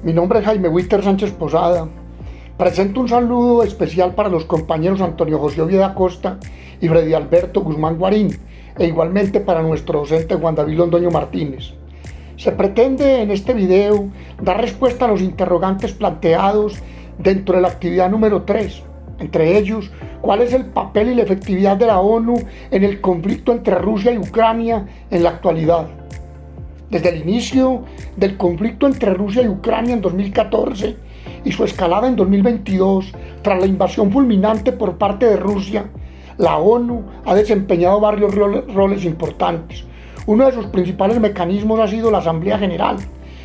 Mi nombre es Jaime Witter Sánchez Posada. Presento un saludo especial para los compañeros Antonio José Oviedo Acosta y Freddy Alberto Guzmán Guarín, e igualmente para nuestro docente Juan David Londoño Martínez. Se pretende en este video dar respuesta a los interrogantes planteados dentro de la actividad número 3, entre ellos, ¿cuál es el papel y la efectividad de la ONU en el conflicto entre Rusia y Ucrania en la actualidad? Desde el inicio del conflicto entre Rusia y Ucrania en 2014 y su escalada en 2022, tras la invasión fulminante por parte de Rusia, la ONU ha desempeñado varios roles importantes. Uno de sus principales mecanismos ha sido la Asamblea General,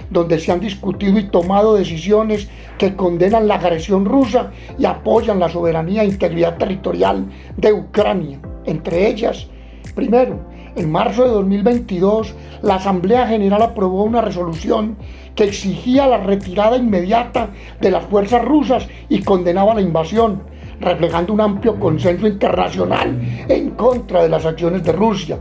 donde se han discutido y tomado decisiones que condenan la agresión rusa y apoyan la soberanía e integridad territorial de Ucrania. Entre ellas, primero, en marzo de 2022, la Asamblea General aprobó una resolución que exigía la retirada inmediata de las fuerzas rusas y condenaba la invasión, reflejando un amplio consenso internacional en contra de las acciones de Rusia.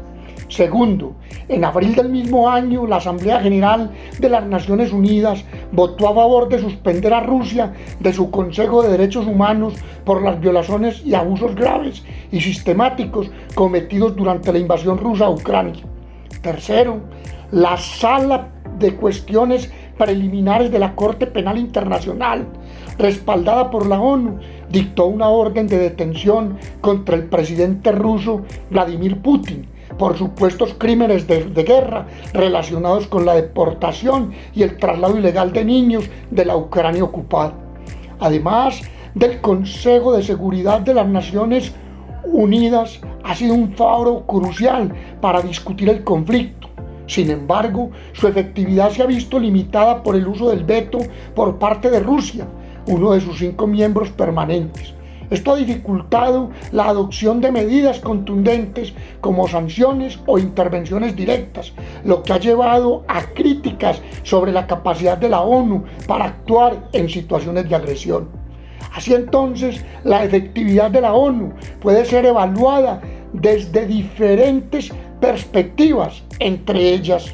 Segundo, en abril del mismo año, la Asamblea General de las Naciones Unidas votó a favor de suspender a Rusia de su Consejo de Derechos Humanos por las violaciones y abusos graves y sistemáticos cometidos durante la invasión rusa a Ucrania. Tercero, la Sala de Cuestiones Preliminares de la Corte Penal Internacional, respaldada por la ONU, dictó una orden de detención contra el presidente ruso Vladimir Putin por supuestos crímenes de guerra relacionados con la deportación y el traslado ilegal de niños de la Ucrania ocupada. Además del Consejo de Seguridad de las Naciones Unidas, ha sido un foro crucial para discutir el conflicto. Sin embargo, su efectividad se ha visto limitada por el uso del veto por parte de Rusia, uno de sus 5 miembros permanentes. Esto ha dificultado la adopción de medidas contundentes como sanciones o intervenciones directas, lo que ha llevado a críticas sobre la capacidad de la ONU para actuar en situaciones de agresión. Así entonces, la efectividad de la ONU puede ser evaluada desde diferentes perspectivas, entre ellas: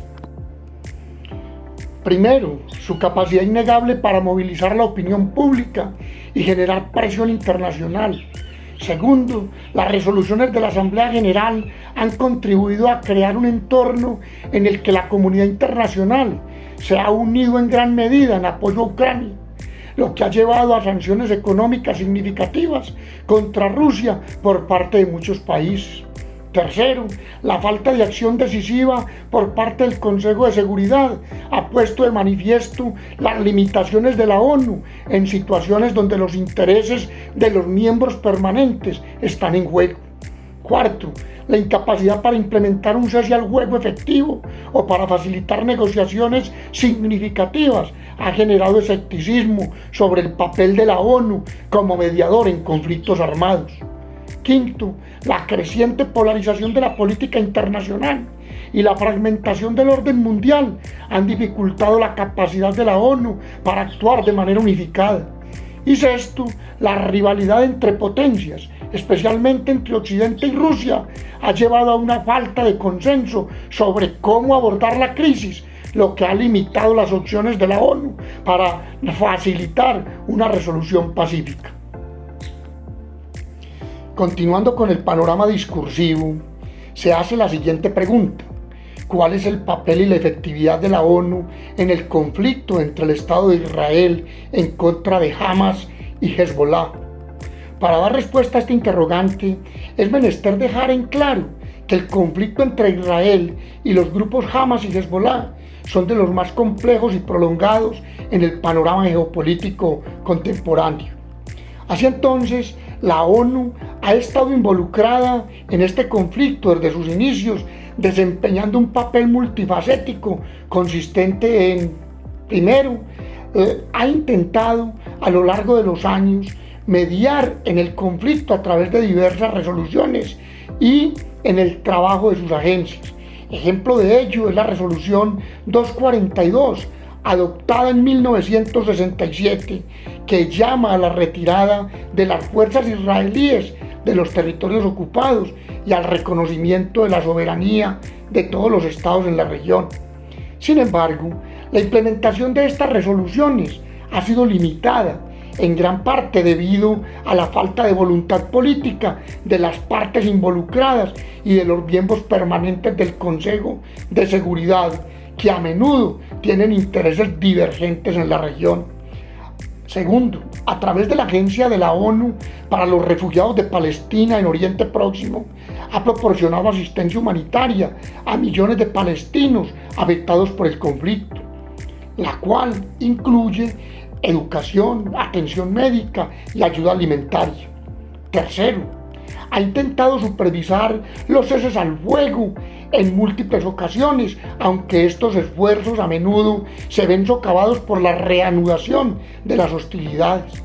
primero, su capacidad innegable para movilizar la opinión pública y generar presión internacional. Segundo, las resoluciones de la Asamblea General han contribuido a crear un entorno en el que la comunidad internacional se ha unido en gran medida en apoyo a Ucrania, lo que ha llevado a sanciones económicas significativas contra Rusia por parte de muchos países. Tercero, la falta de acción decisiva por parte del Consejo de Seguridad ha puesto de manifiesto las limitaciones de la ONU en situaciones donde los intereses de los miembros permanentes están en juego. Cuarto, la incapacidad para implementar un cese al fuego efectivo o para facilitar negociaciones significativas ha generado escepticismo sobre el papel de la ONU como mediador en conflictos armados. Quinto, la creciente polarización de la política internacional y la fragmentación del orden mundial han dificultado la capacidad de la ONU para actuar de manera unificada. Y sexto, la rivalidad entre potencias, especialmente entre Occidente y Rusia, ha llevado a una falta de consenso sobre cómo abordar la crisis, lo que ha limitado las opciones de la ONU para facilitar una resolución pacífica. Continuando con el panorama discursivo, se hace la siguiente pregunta: ¿cuál es el papel y la efectividad de la ONU en el conflicto entre el Estado de Israel en contra de Hamas y Hezbollah? Para dar respuesta a este interrogante, es menester dejar en claro que el conflicto entre Israel y los grupos Hamas y Hezbollah son de los más complejos y prolongados en el panorama geopolítico contemporáneo. Así entonces, la ONU ha estado involucrada en este conflicto desde sus inicios, desempeñando un papel multifacético consistente en, primero, ha intentado a lo largo de los años mediar en el conflicto a través de diversas resoluciones y en el trabajo de sus agencias. Ejemplo de ello es la resolución 242, adoptada en 1967, que llama a la retirada de las fuerzas israelíes de los territorios ocupados y al reconocimiento de la soberanía de todos los estados en la región. Sin embargo, La implementación de estas resoluciones ha sido limitada en gran parte debido a la falta de voluntad política de las partes involucradas y de los miembros permanentes del Consejo de Seguridad, que a menudo tienen intereses divergentes en la región. Segundo, a través de la Agencia de la ONU para los Refugiados de Palestina en Oriente Próximo, ha proporcionado asistencia humanitaria a millones de palestinos afectados por el conflicto, la cual incluye educación, atención médica y ayuda alimentaria. Tercero, ha intentado supervisar los ceses al fuego en múltiples ocasiones, aunque estos esfuerzos a menudo se ven socavados por la reanudación de las hostilidades.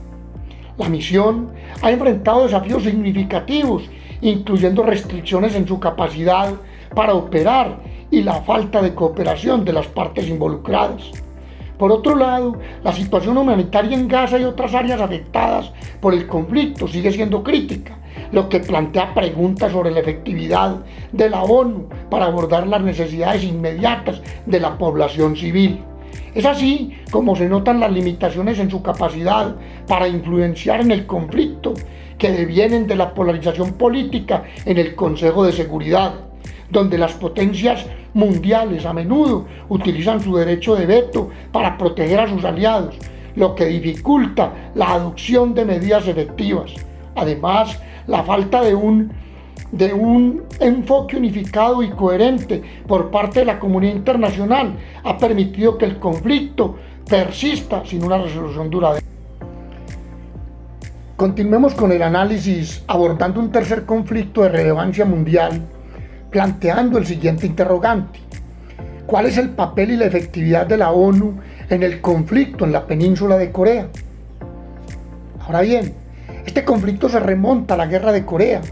La misión ha enfrentado desafíos significativos, incluyendo restricciones en su capacidad para operar y la falta de cooperación de las partes involucradas. Por otro lado, la situación humanitaria en Gaza y otras áreas afectadas por el conflicto sigue siendo crítica, lo que plantea preguntas sobre la efectividad de la ONU para abordar las necesidades inmediatas de la población civil. Es así como se notan las limitaciones en su capacidad para influenciar en el conflicto, que devienen de la polarización política en el Consejo de Seguridad, donde las potencias mundiales a menudo utilizan su derecho de veto para proteger a sus aliados, lo que dificulta la adopción de medidas efectivas. Además, la falta de un enfoque unificado y coherente por parte de la comunidad internacional ha permitido que el conflicto persista sin una resolución duradera. Continuemos con el análisis abordando un tercer conflicto de relevancia mundial, planteando el siguiente interrogante: ¿cuál es el papel y la efectividad de la ONU en el conflicto en la península de Corea? Ahora bien, este conflicto se remonta a la Guerra de Corea,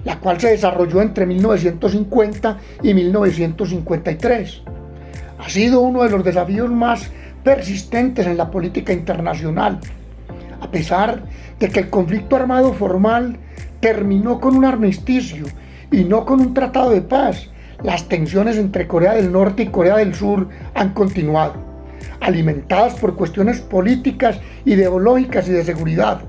la cual se desarrolló entre 1950 y 1953. Ha sido uno de los desafíos más persistentes en la política internacional. A pesar de que el conflicto armado formal terminó con un armisticio y no con un tratado de paz, las tensiones entre Corea del Norte y Corea del Sur han continuado, alimentadas por cuestiones políticas, ideológicas y de seguridad.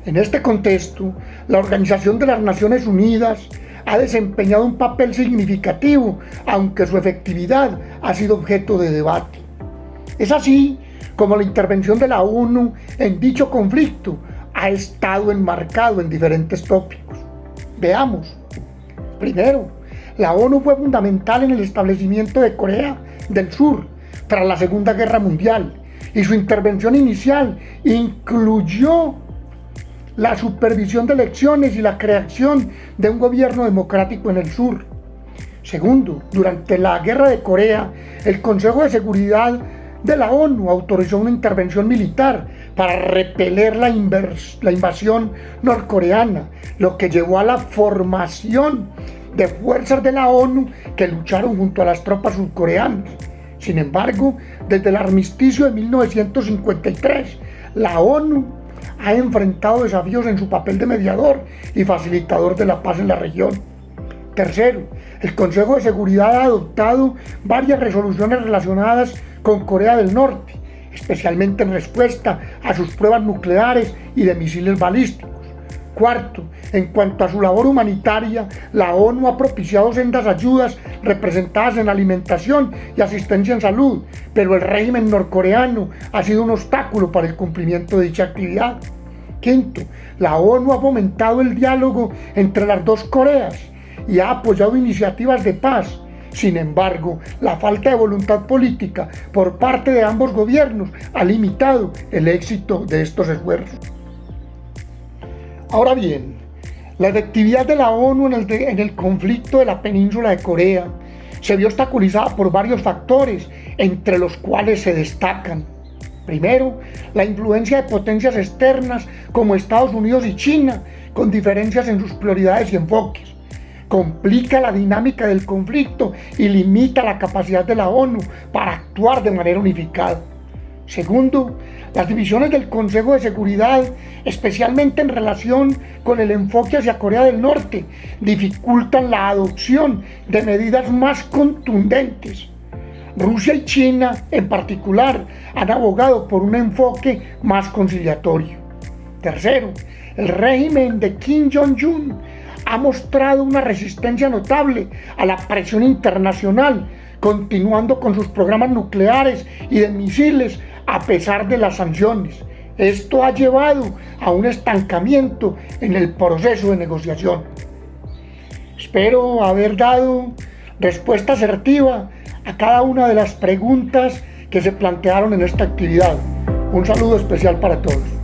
En este contexto, la Organización de las Naciones Unidas ha desempeñado un papel significativo, aunque su efectividad ha sido objeto de debate. Es así como la intervención de la ONU en dicho conflicto ha estado enmarcado en diferentes tópicos. Veamos. Primero, la ONU fue fundamental en el establecimiento de Corea del Sur tras la Segunda Guerra Mundial, y su intervención inicial incluyó la supervisión de elecciones y la creación de un gobierno democrático en el sur. Segundo, durante la Guerra de Corea, el Consejo de Seguridad de la ONU autorizó una intervención militar para repeler la invasión norcoreana, lo que llevó a la formación de fuerzas de la ONU que lucharon junto a las tropas surcoreanas. Sin embargo, desde el armisticio de 1953, la ONU ha enfrentado desafíos en su papel de mediador y facilitador de la paz en la región. Tercero, el Consejo de Seguridad ha adoptado varias resoluciones relacionadas con Corea del Norte, especialmente en respuesta a sus pruebas nucleares y de misiles balísticos. Cuarto, en cuanto a su labor humanitaria, la ONU ha propiciado sendas ayudas representadas en alimentación y asistencia en salud, pero el régimen norcoreano ha sido un obstáculo para el cumplimiento de dicha actividad. Quinto, la ONU ha fomentado el diálogo entre las dos Coreas y ha apoyado iniciativas de paz. Sin embargo, la falta de voluntad política por parte de ambos gobiernos ha limitado el éxito de estos esfuerzos. Ahora bien, la efectividad de la ONU en el conflicto de la península de Corea se vio obstaculizada por varios factores, entre los cuales se destacan: primero, la influencia de potencias externas como Estados Unidos y China, con diferencias en sus prioridades y enfoques. Complica la dinámica del conflicto y limita la capacidad de la ONU para actuar de manera unificada. Segundo, las divisiones del Consejo de Seguridad, especialmente en relación con el enfoque hacia Corea del Norte, dificultan la adopción de medidas más contundentes. Rusia y China, en particular, han abogado por un enfoque más conciliatorio. Tercero, el régimen de Kim Jong-un ha mostrado una resistencia notable a la presión internacional, continuando con sus programas nucleares y de misiles a pesar de las sanciones. Esto ha llevado a un estancamiento en el proceso de negociación. Espero haber dado respuesta asertiva a cada una de las preguntas que se plantearon en esta actividad. Un saludo especial para todos.